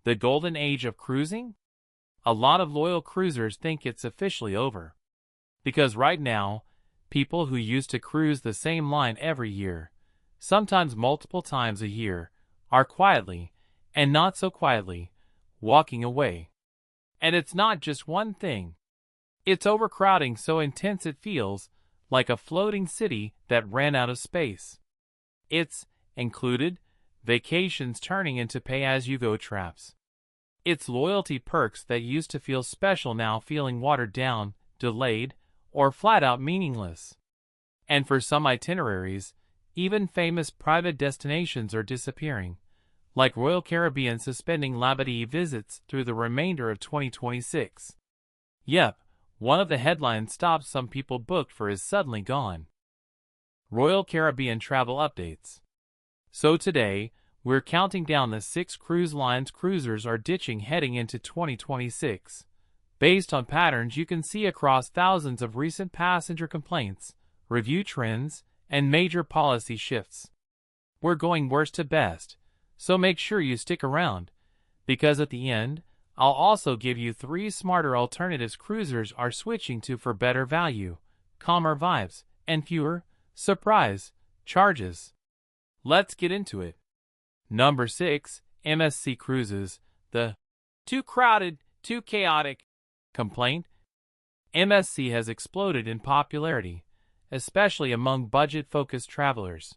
The golden age of cruising? A lot of loyal cruisers think it's officially over. Because right now, people who used to cruise the same line every year, sometimes multiple times a year, are quietly, and not so quietly, walking away. And it's not just one thing. It's overcrowding so intense it feels like a floating city that ran out of space. It's included vacations turning into pay-as-you-go traps. It's loyalty perks that used to feel special now feeling watered down, delayed, or flat-out meaningless. And for some itineraries, even famous private destinations are disappearing, like Royal Caribbean suspending Labadee visits through the remainder of 2026. Yep, one of the headline stops some people booked for is suddenly gone. Royal Caribbean travel updates. So today, we're counting down the 6 cruise lines cruisers are ditching heading into 2026, based on patterns you can see across thousands of recent passenger complaints, review trends, and major policy shifts. We're going worst to best, so make sure you stick around, because at the end, I'll also give you 3 smarter alternatives cruisers are switching to for better value, calmer vibes, and fewer, surprise, charges. Let's get into it. Number 6, MSC Cruises, the too crowded, too chaotic complaint. MSC has exploded in popularity, especially among budget-focused travelers.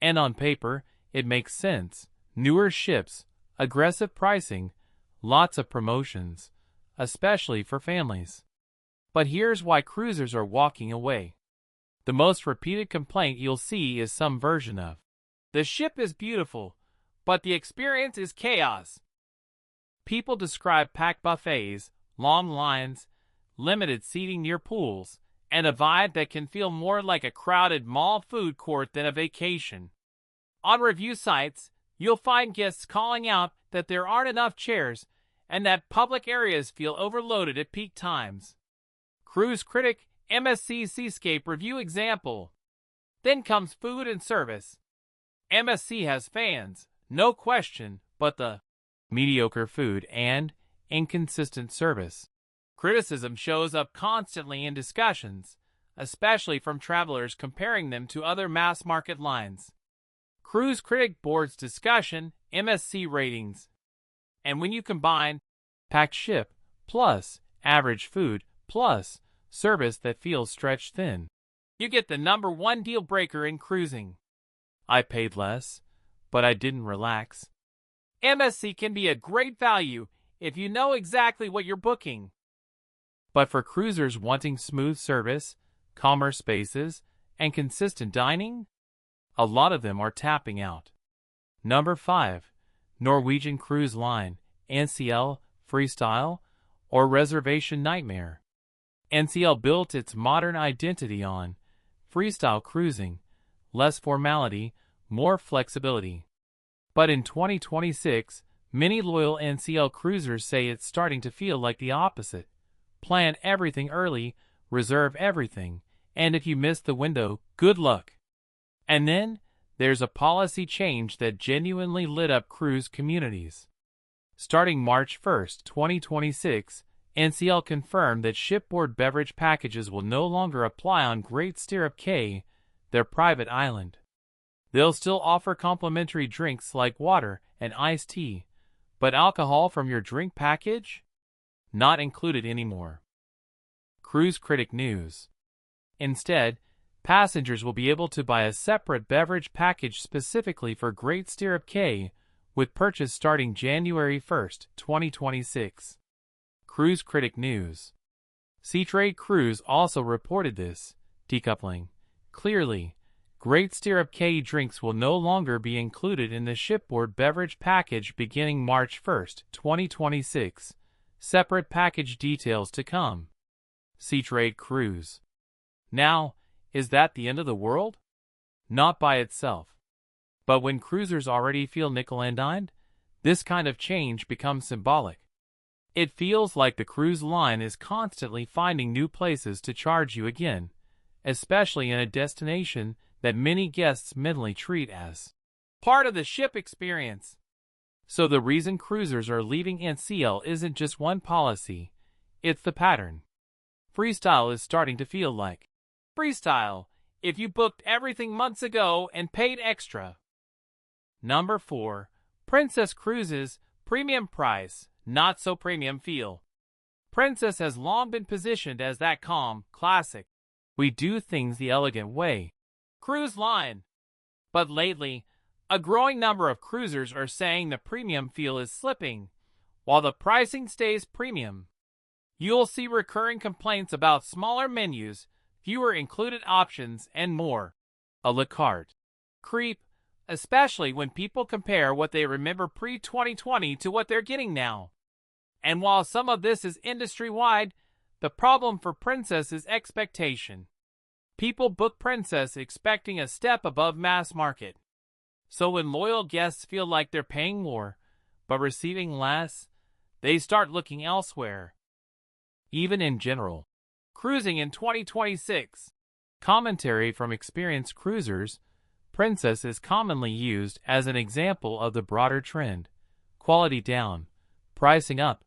And on paper, it makes sense. Newer ships, aggressive pricing, lots of promotions, especially for families. But here's why cruisers are walking away. The most repeated complaint you'll see is some version of, "The ship is beautiful, but the experience is chaos." People describe packed buffets, long lines, limited seating near pools, and a vibe that can feel more like a crowded mall food court than a vacation. On review sites, you'll find guests calling out that there aren't enough chairs and that public areas feel overloaded at peak times. Cruise critic MSC Seascape review example. Then comes food and service. MSC has fans, no question, but the mediocre food and inconsistent service. Criticism shows up constantly in discussions, especially from travelers comparing them to other mass-market lines. Cruise Critic Board's discussion, MSC ratings. And when you combine packed ship plus average food plus service that feels stretched thin, you get the number 1 deal breaker in cruising. I paid less, but I didn't relax. MSC can be a great value if you know exactly what you're booking. But for cruisers wanting smooth service, calmer spaces, and consistent dining, a lot of them are tapping out. Number 5. Norwegian Cruise Line, NCL, Freestyle, or Reservation Nightmare. NCL built its modern identity on freestyle cruising, less formality, more flexibility. But in 2026, many loyal NCL cruisers say it's starting to feel like the opposite. Plan everything early, reserve everything, and if you miss the window, good luck. And then, there's a policy change that genuinely lit up cruise communities. Starting March 1, 2026, NCL confirmed that shipboard beverage packages will no longer apply on Great Stirrup Cay, their private island. They'll still offer complimentary drinks like water and iced tea, but alcohol from your drink package? Not included anymore. Cruise Critic News. Instead, passengers will be able to buy a separate beverage package specifically for Great Stirrup Cay, with purchase starting January 1, 2026. Cruise Critic News. Seatrade Cruise also reported this, decoupling. Clearly, Great Stirrup Cay drinks will no longer be included in the shipboard beverage package beginning March 1, 2026. Separate package details to come. Seatrade Cruise. Now, is that the end of the world? Not by itself. But when cruisers already feel nickel-and-dimed, this kind of change becomes symbolic. It feels like the cruise line is constantly finding new places to charge you again, especially in a destination that many guests mentally treat as part of the ship experience. So the reason cruisers are leaving NCL isn't just one policy, it's the pattern. Freestyle is starting to feel like freestyle if you booked everything months ago and paid extra. Number 4. Princess Cruises, premium price, not so premium feel. Princess has long been positioned as that calm, classic, we do things the elegant way cruise line. But lately, a growing number of cruisers are saying the premium feel is slipping, while the pricing stays premium. You'll see recurring complaints about smaller menus, fewer included options, and more a la carte creep, especially when people compare what they remember pre-2020 to what they're getting now. And while some of this is industry-wide, the problem for Princess is expectation. People book Princess expecting a step above mass market. So when loyal guests feel like they're paying more, but receiving less, they start looking elsewhere. Even in general, cruising in 2026. Commentary from experienced cruisers, Princess is commonly used as an example of the broader trend. Quality down, pricing up,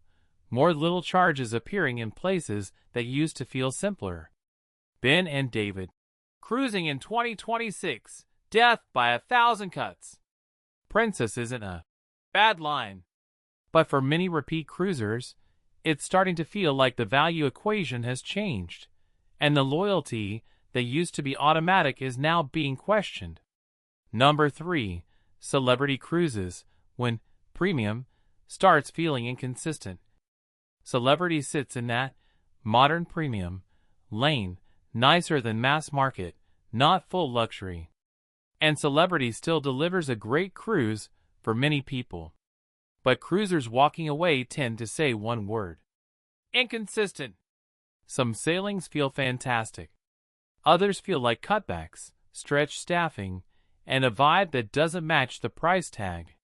more little charges appearing in places that used to feel simpler. Ben and David. Cruising in 2026. Death by 1,000 cuts. Princess isn't a bad line. But for many repeat cruisers, it's starting to feel like the value equation has changed, and the loyalty that used to be automatic is now being questioned. Number 3. Celebrity Cruises, when premium starts feeling inconsistent. Celebrity sits in that modern premium lane, nicer than mass market, not full luxury. And Celebrity still delivers a great cruise for many people. But cruisers walking away tend to say one word: inconsistent. Some sailings feel fantastic. Others feel like cutbacks, stretched staffing, and a vibe that doesn't match the price tag.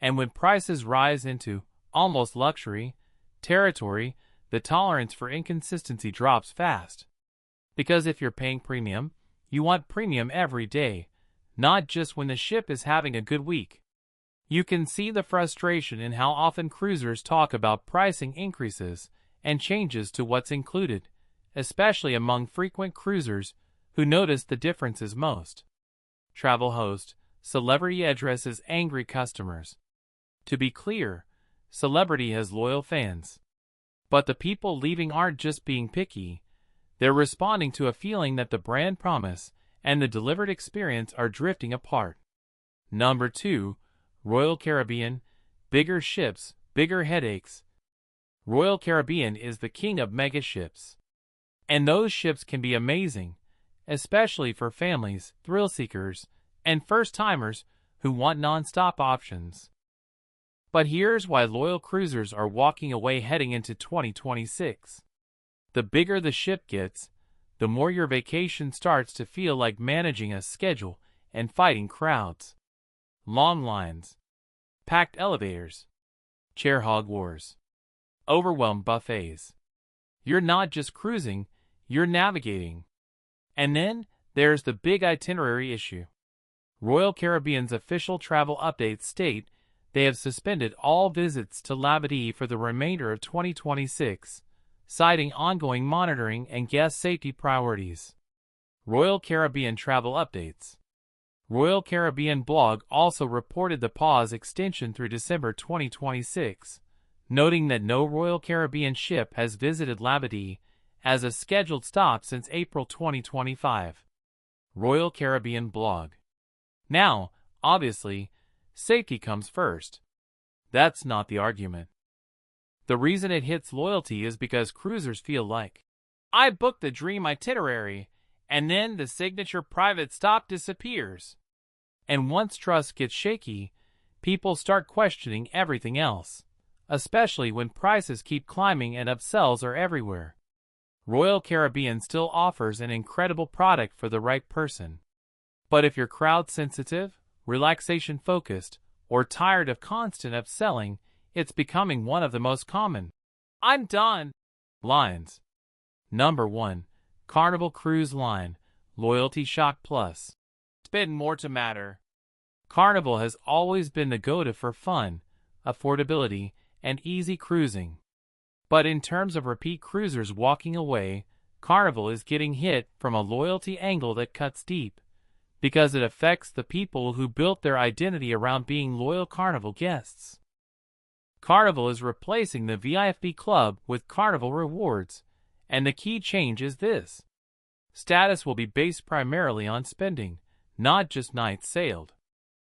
And when prices rise into almost luxury territory, the tolerance for inconsistency drops fast. Because if you're paying premium, you want premium every day, not just when the ship is having a good week. You can see the frustration in how often cruisers talk about pricing increases and changes to what's included, especially among frequent cruisers who notice the differences most. Travel host, Celebrity addresses angry customers. To be clear, Celebrity has loyal fans. But the people leaving aren't just being picky, they're responding to a feeling that the brand promise and the delivered experience are drifting apart. Number 2. Royal Caribbean, bigger ships, bigger headaches. Royal Caribbean is the king of mega ships. And those ships can be amazing, especially for families, thrill seekers, and first-timers who want non-stop options. But here's why loyal cruisers are walking away heading into 2026. The bigger the ship gets, the more your vacation starts to feel like managing a schedule and fighting crowds. Long lines, packed elevators, chair hog wars, overwhelmed buffets. You're not just cruising, you're navigating. And then there's the big itinerary issue. Royal Caribbean's official travel updates state they have suspended all visits to Labadee for the remainder of 2026, citing ongoing monitoring and guest safety priorities. Royal Caribbean travel updates. Royal Caribbean blog also reported the pause extension through December 2026, noting that no Royal Caribbean ship has visited Labadee as a scheduled stop since April 2025. Royal Caribbean blog. Now, obviously, safety comes first. That's not the argument. The reason it hits loyalty is because cruisers feel like, I booked the dream itinerary, and then the signature private stop disappears. And once trust gets shaky, people start questioning everything else, especially when prices keep climbing and upsells are everywhere. Royal Caribbean still offers an incredible product for the right person. But if you're crowd-sensitive, relaxation-focused, or tired of constant upselling, it's becoming one of the most common I'm done lines. Number 1. Carnival Cruise Line, Loyalty Shock Plus. Spend more to matter. Carnival has always been the go-to for fun, affordability, and easy cruising. But in terms of repeat cruisers walking away, Carnival is getting hit from a loyalty angle that cuts deep, because it affects the people who built their identity around being loyal Carnival guests. Carnival is replacing the VIP Club with Carnival Rewards, and the key change is this. Status will be based primarily on spending, not just nights sailed.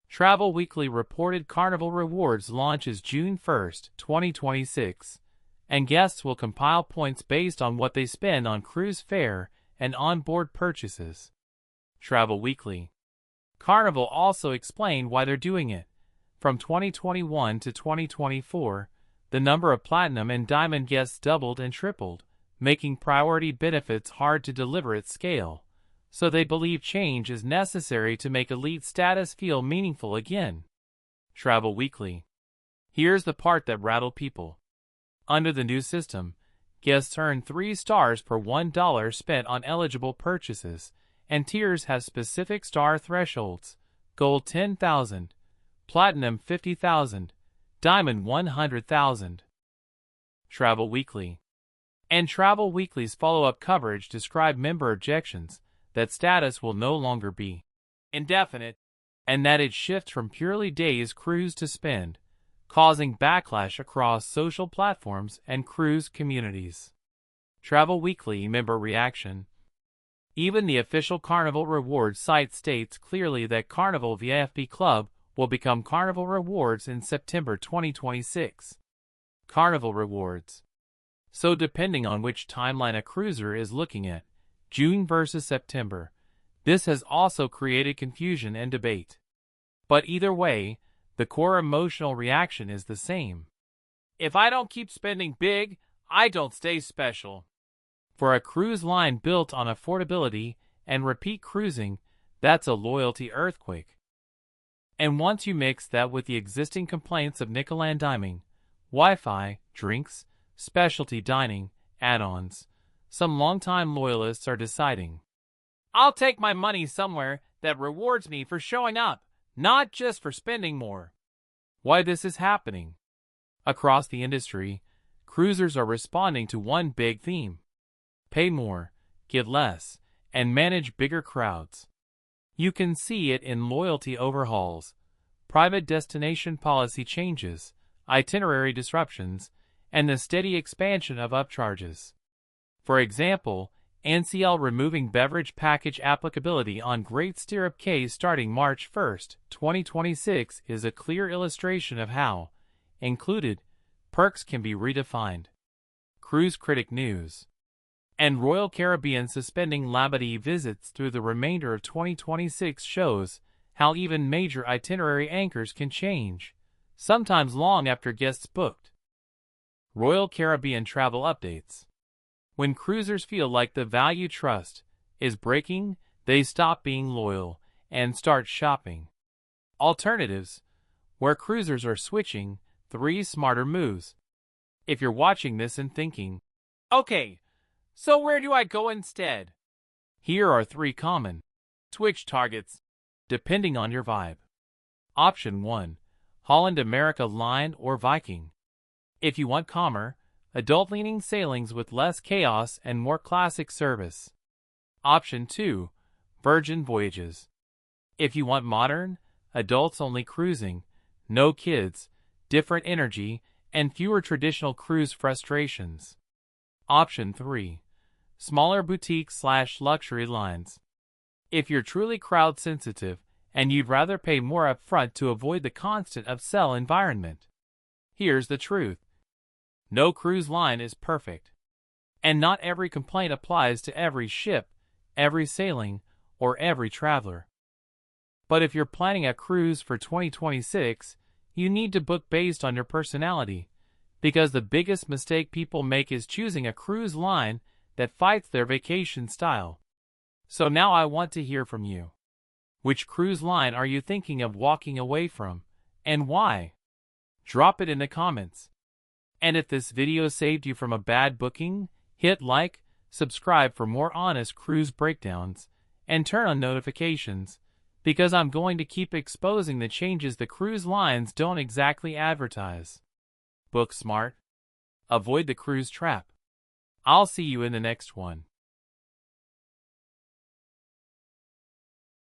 Travel Weekly reported Carnival Rewards launches June 1, 2026, and guests will compile points based on what they spend on cruise fare and onboard purchases. Travel Weekly. Carnival also explained why they're doing it. From 2021 to 2024, the number of Platinum and Diamond guests doubled and tripled, making priority benefits hard to deliver at scale, so they believe change is necessary to make elite status feel meaningful again. Travel Weekly. Here's the part that rattled people. Under the new system, guests earn 3 stars per $1 spent on eligible purchases, and tiers have specific star thresholds: Gold 10,000, Platinum 50,000, Diamond 100,000. Travel Weekly. And Travel Weekly's follow-up coverage described member objections that status will no longer be indefinite, and that it shifts from purely days cruise to spend, causing backlash across social platforms and cruise communities. Travel Weekly member reaction. Even the official Carnival Rewards site states clearly that Carnival VIP Club will become Carnival Rewards in September 2026. Carnival Rewards. So depending on which timeline a cruiser is looking at, June versus September, this has also created confusion and debate. But either way, the core emotional reaction is the same. If I don't keep spending big, I don't stay special. For a cruise line built on affordability and repeat cruising, that's a loyalty earthquake. And once you mix that with the existing complaints of nickel-and-diming, Wi-Fi, drinks, specialty dining, add-ons, some longtime loyalists are deciding, I'll take my money somewhere that rewards me for showing up, not just for spending more. Why this is happening? Across the industry, cruisers are responding to one big theme: pay more, get less, and manage bigger crowds. You can see it in loyalty overhauls, private destination policy changes, itinerary disruptions, and the steady expansion of upcharges. For example, NCL removing beverage package applicability on Great Stirrup Cay starting March 1, 2026 is a clear illustration of how included perks can be redefined. Cruise Critic News. And Royal Caribbean suspending Labadee visits through the remainder of 2026 shows how even major itinerary anchors can change, sometimes long after guests booked. Royal Caribbean travel updates. When cruisers feel like the value trust is breaking, they stop being loyal and start shopping. Alternatives. Where cruisers are switching, 3 smarter moves. If you're watching this and thinking, okay, so where do I go instead? Here are 3 common switch targets, depending on your vibe. Option 1. Holland America Line or Viking. If you want calmer, adult-leaning sailings with less chaos and more classic service. Option 2. Virgin Voyages. If you want modern, adults-only cruising, no kids, different energy, and fewer traditional cruise frustrations. Option 3. Smaller boutique/luxury lines. If you're truly crowd-sensitive and you'd rather pay more upfront to avoid the constant upsell environment. Here's the truth. No cruise line is perfect. And not every complaint applies to every ship, every sailing, or every traveler. But if you're planning a cruise for 2026, you need to book based on your personality, because the biggest mistake people make is choosing a cruise line that fights their vacation style. So now I want to hear from you. Which cruise line are you thinking of walking away from, and why? Drop it in the comments. And if this video saved you from a bad booking, hit like, subscribe for more honest cruise breakdowns, and turn on notifications, because I'm going to keep exposing the changes the cruise lines don't exactly advertise. Book smart. Avoid the cruise trap. I'll see you in the next one.